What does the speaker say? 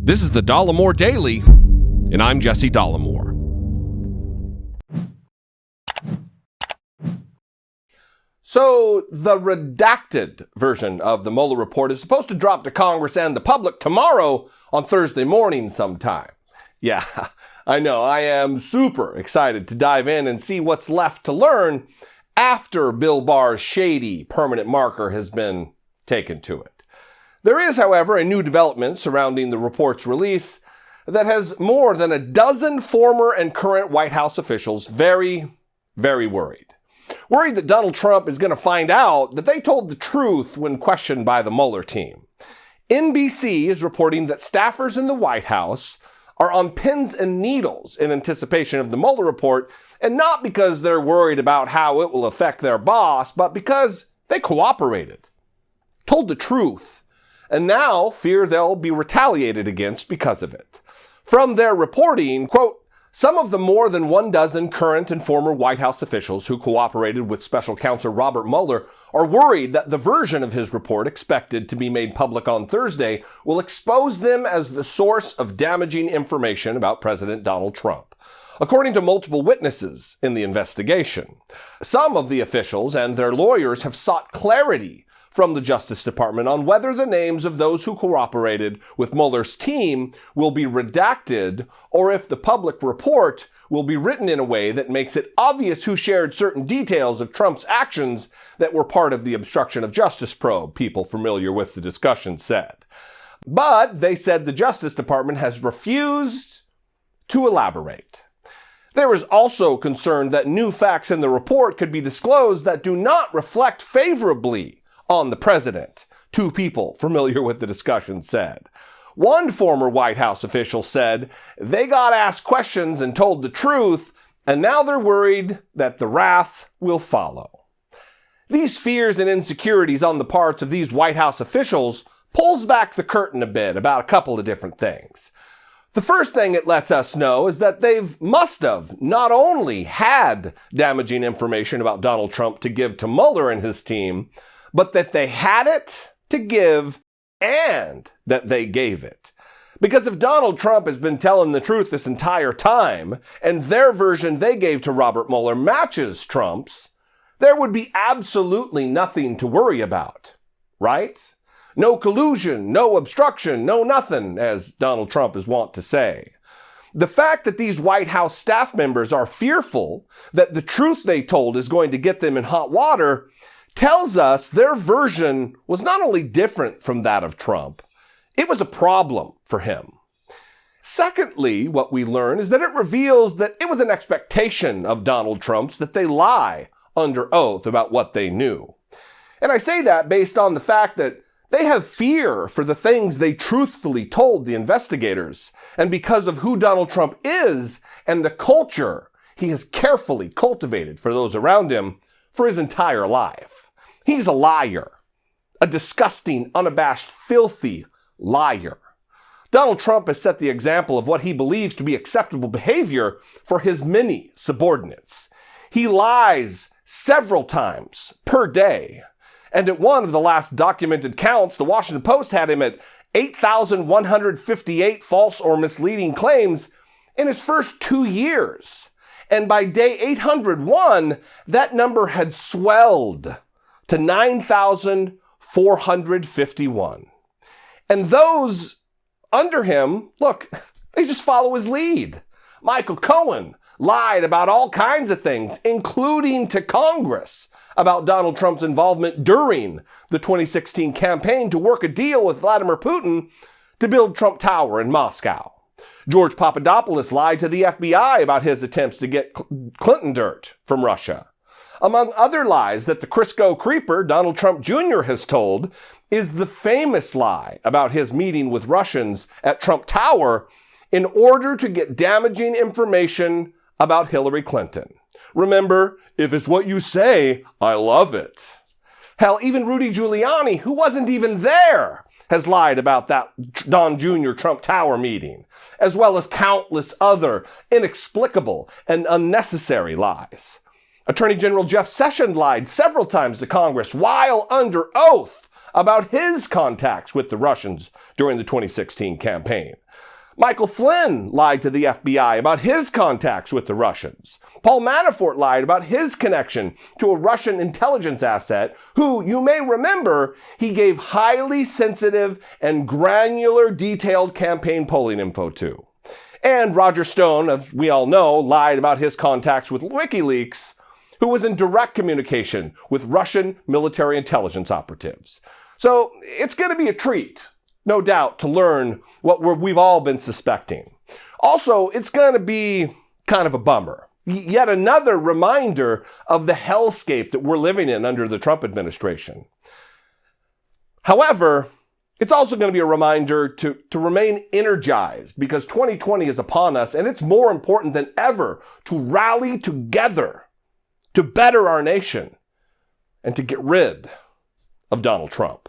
This is the Dollemore Daily, and I'm Jesse Dollemore. So, the redacted version of the Mueller Report is supposed to drop to Congress and the public tomorrow on Thursday morning sometime. Yeah, I know, I am super excited to dive in and see what's left to learn after Bill Barr's shady permanent marker has been taken to it. There is, however, a new development surrounding the report's release that has more than a dozen former and current White House officials very, very worried. Worried that Donald Trump is going to find out that they told the truth when questioned by the Mueller team. NBC is reporting that staffers in the White House are on pins and needles in anticipation of the Mueller report, and not because they're worried about how it will affect their boss, but because they cooperated, told the truth, and now fear they'll be retaliated against because of it. From their reporting, quote, some of the more than 12 current and former White House officials who cooperated with Special Counsel Robert Mueller are worried that the version of his report expected to be made public on Thursday will expose them as the source of damaging information about President Donald Trump, according to multiple witnesses in the investigation. Some of the officials and their lawyers have sought clarity from the Justice Department on whether the names of those who cooperated with Mueller's team will be redacted or if the public report will be written in a way that makes it obvious who shared certain details of Trump's actions that were part of the obstruction of justice probe, people familiar with the discussion said. But they said the Justice Department has refused to elaborate. There is also concern that new facts in the report could be disclosed that do not reflect favorably on the president, two people familiar with the discussion said. One former White House official said they got asked questions and told the truth, and now they're worried that the wrath will follow. These fears and insecurities on the parts of these White House officials pulls back the curtain a bit about a couple of different things. The first thing it lets us know is that must have not only had damaging information about Donald Trump to give to Mueller and his team, but that they had it to give and that they gave it. Because if Donald Trump has been telling the truth this entire time, and their version they gave to Robert Mueller matches Trump's, there would be absolutely nothing to worry about, right? No collusion, no obstruction, no nothing, as Donald Trump is wont to say. The fact that these White House staff members are fearful that the truth they told is going to get them in hot water tells us their version was not only different from that of Trump, it was a problem for him. Secondly, what we learn is that it reveals that it was an expectation of Donald Trump's that they lie under oath about what they knew. And I say that based on the fact that they have fear for the things they truthfully told the investigators, and because of who Donald Trump is and the culture he has carefully cultivated for those around him for his entire life. He's a liar, a disgusting, unabashed, filthy liar. Donald Trump has set the example of what he believes to be acceptable behavior for his many subordinates. He lies several times per day. And at one of the last documented counts, the Washington Post had him at 8,158 false or misleading claims in his first 2 years. And by day 801, that number had swelled to 9,451. And those under him, look, they just follow his lead. Michael Cohen lied about all kinds of things, including to Congress, about Donald Trump's involvement during the 2016 campaign to work a deal with Vladimir Putin to build Trump Tower in Moscow. George Papadopoulos lied to the FBI about his attempts to get Clinton dirt from Russia. Among other lies that the Crisco creeper, Donald Trump Jr., has told is the famous lie about his meeting with Russians at Trump Tower in order to get damaging information about Hillary Clinton. Remember, if it's what you say, I love it. Hell, even Rudy Giuliani, who wasn't even there, has lied about that Don Jr. Trump Tower meeting, as well as countless other inexplicable and unnecessary lies. Attorney General Jeff Sessions lied several times to Congress while under oath about his contacts with the Russians during the 2016 campaign. Michael Flynn lied to the FBI about his contacts with the Russians. Paul Manafort lied about his connection to a Russian intelligence asset who, you may remember, he gave highly sensitive and granular detailed campaign polling info to. And Roger Stone, as we all know, lied about his contacts with WikiLeaks, who was in direct communication with Russian military intelligence operatives. So it's going to be a treat, no doubt, to learn what we've all been suspecting. Also, it's going to be kind of a bummer. Yet another reminder of the hellscape that we're living in under the Trump administration. However, it's also going to be a reminder to remain energized, because 2020 is upon us, and it's more important than ever to rally together to better our nation and to get rid of Donald Trump.